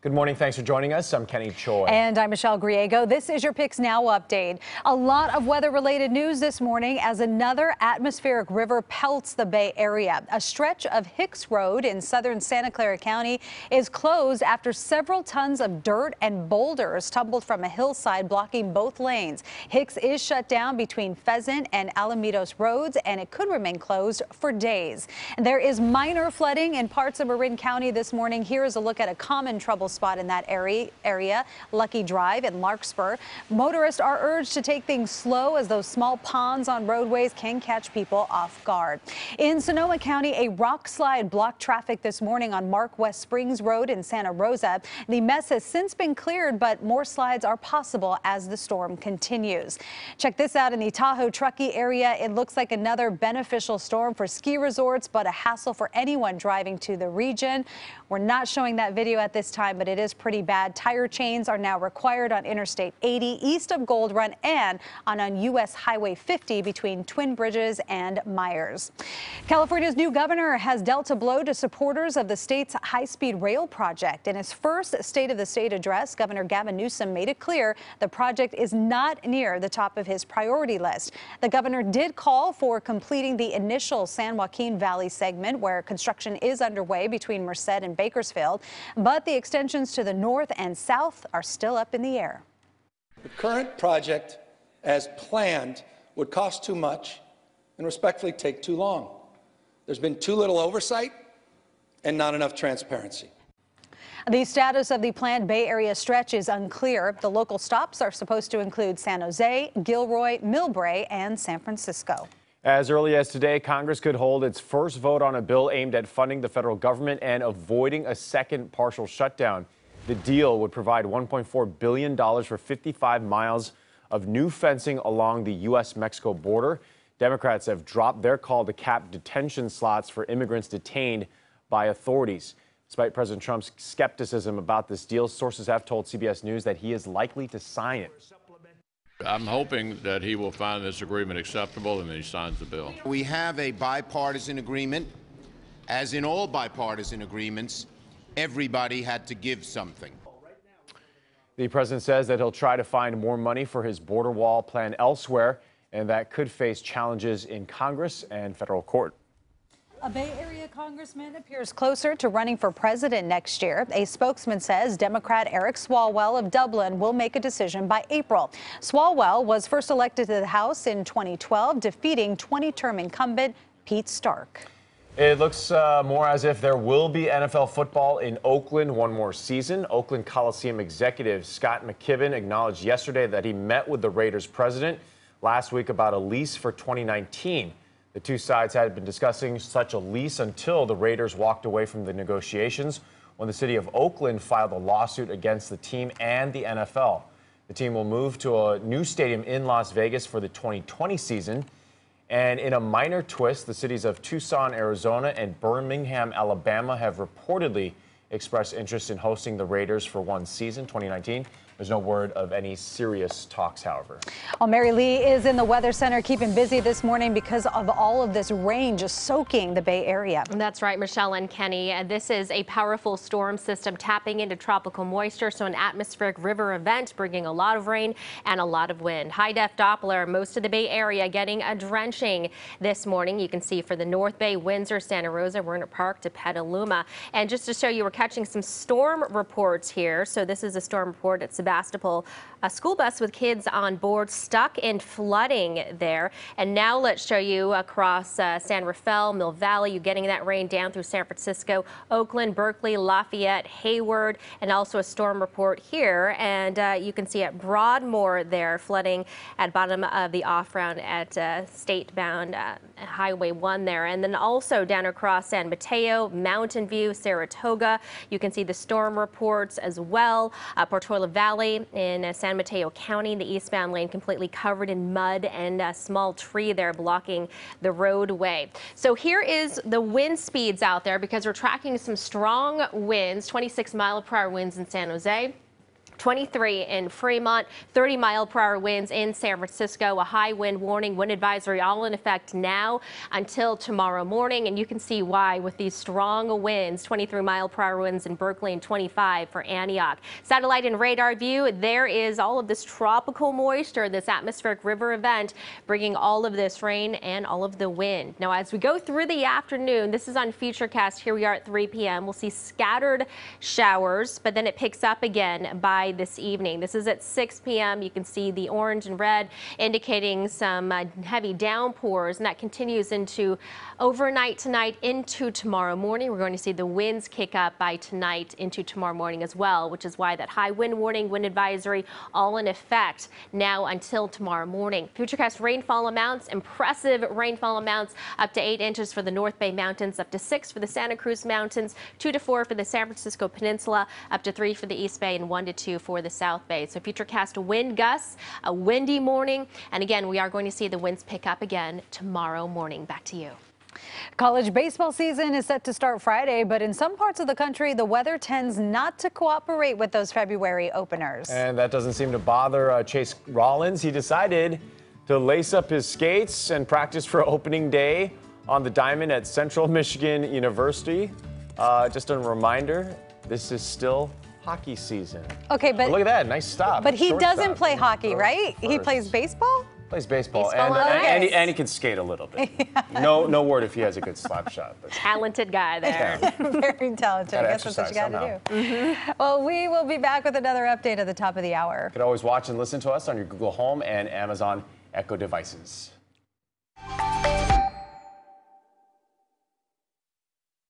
Good morning. Thanks for joining us. I'm Kenny Choi. And I'm Michelle Griego. This is your PIX Now update. A lot of weather-related news this morning as another atmospheric river pelts the Bay Area. A stretch of Hicks Road in southern Santa Clara County is closed after several tons of dirt and boulders tumbled from a hillside, blocking both lanes. Hicks is shut down between Pheasant and Alamitos roads, and it could remain closed for days. There is minor flooding in parts of Marin County this morning. Here is a look at a common trouble spot in that area, Lucky Drive in Larkspur. Motorists are urged to take things slow as those small ponds on roadways can catch people off guard. In Sonoma County, a rock slide blocked traffic this morning on Mark West Springs Road in Santa Rosa. The mess has since been cleared, but more slides are possible as the storm continues. Check this out in the Tahoe Truckee area. It looks like another beneficial storm for ski resorts, but a hassle for anyone driving to the region. We're not showing that video at this time, but it is pretty bad. Tire chains are now required on Interstate 80 east of Gold Run and on U.S. Highway 50 between Twin Bridges and Myers. California's new governor has dealt a blow to supporters of the state's high-speed rail project. In his first State of the State address, Governor Gavin Newsom made it clear the project is not near the top of his priority list. The governor did call for completing the initial San Joaquin Valley segment, where construction is underway between Merced and Bakersfield, but the extensions to the north and south are still up in the air. The current project, as planned, would cost too much and respectfully take too long. There's been too little oversight and not enough transparency. The status of the planned Bay Area stretch is unclear. The local stops are supposed to include San Jose, Gilroy, Millbrae, and San Francisco. As early as today, Congress could hold its first vote on a bill aimed at funding the federal government and avoiding a second partial shutdown. The deal would provide $1.4 billion for 55 miles of new fencing along the U.S.-Mexico border. Democrats have dropped their call to cap detention slots for immigrants detained by authorities. Despite President Trump's skepticism about this deal, sources have told CBS News that he is likely to sign it. I'm hoping that he will find this agreement acceptable and that he signs the bill. We have a bipartisan agreement. As in all bipartisan agreements, everybody had to give something. The president says that he'll try to find more money for his border wall plan elsewhere, and that could face challenges in Congress and federal court. A Bay Area congressman appears closer to running for president next year. A spokesman says Democrat Eric Swalwell of Dublin will make a decision by April. Swalwell was first elected to the House in 2012, defeating 20-term incumbent Pete Stark. It looks more as if there will be NFL football in Oakland one more season. Oakland Coliseum executive Scott McKibben acknowledged yesterday that he met with the Raiders president last week about a lease for 2019. The two sides had been discussing such a lease until the Raiders walked away from the negotiations when the city of Oakland filed a lawsuit against the team and the NFL. The team will move to a new stadium in Las Vegas for the 2020 season. And in a minor twist, the cities of Tucson, Arizona and Birmingham, Alabama have reportedly expressed interest in hosting the Raiders for one season, 2019. There's no word of any serious talks, however. Well, Mary Lee is in the Weather Center keeping busy this morning because of all of this rain just soaking the Bay Area. That's right, Michelle and Kenny. This is a powerful storm system tapping into tropical moisture, so an atmospheric river event bringing a lot of rain and a lot of wind. High-def Doppler, most of the Bay Area getting a drenching this morning. You can see for the North Bay, Windsor, Santa Rosa, Werner Park to Petaluma. And just to show you, we're catching some storm reports here. So this is a storm report at Sebastopol. A school bus with kids on board stuck in flooding there. And now let's show you across San Rafael, Mill Valley. You're getting that rain down through San Francisco, Oakland, Berkeley, Lafayette, Hayward, and also a storm report here. And you can see at Broadmoor there, flooding at bottom of the off-ramp at state-bound Highway 1 there. And then also down across San Mateo, Mountain View, Saratoga. You can see the storm reports as well. Portola Valley in San Mateo County, the eastbound lane completely covered in mud and a small tree there blocking the roadway. So here is the wind speeds out there because we're tracking some strong winds, 26 mile-per-hour winds in San Jose. 23 in Fremont, 30-mile-per-hour winds in San Francisco, a high wind warning, wind advisory all in effect now until tomorrow morning. And you can see why with these strong winds, 23-mile-per-hour winds in Berkeley and 25 for Antioch. Satellite and radar view, there is all of this tropical moisture, this atmospheric river event, bringing all of this rain and all of the wind. Now, as we go through the afternoon, this is on Futurecast. Here we are at 3 p.m. We'll see scattered showers, but then it picks up again by this evening. This is at 6 p.m. You can see the orange and red indicating some heavy downpours, and that continues into overnight tonight into tomorrow morning. We're going to see the winds kick up by tonight into tomorrow morning as well, which is why that high wind warning, wind advisory, all in effect now until tomorrow morning. Futurecast rainfall amounts, impressive rainfall amounts, up to 8 inches for the North Bay Mountains, up to 6 for the Santa Cruz Mountains, 2 to 4 for the San Francisco Peninsula, up to 3 for the East Bay, and 1 to 2 for the South Bay. So Futurecast wind gusts, a windy morning, and again, we are going to see the winds pick up again tomorrow morning. Back to you. College baseball season is set to start Friday, but in some parts of the country, the weather tends not to cooperate with those February openers. And that doesn't seem to bother Chase Rollins. He decided to lace up his skates and practice for opening day on the diamond at Central Michigan University. Just a reminder, this is still hockey season. Okay, but look at that, nice stop. But he Short doesn't stop. play hockey, right? He First. plays baseball? Plays baseball, Baseball, and, okay. and he can skate a little bit. No word if he has a good slap shot. But Talented guy there. Very talented. I guess that's what you got to do. Well, we will be back with another update at the top of the hour. You can always watch and listen to us on your Google Home and Amazon Echo devices.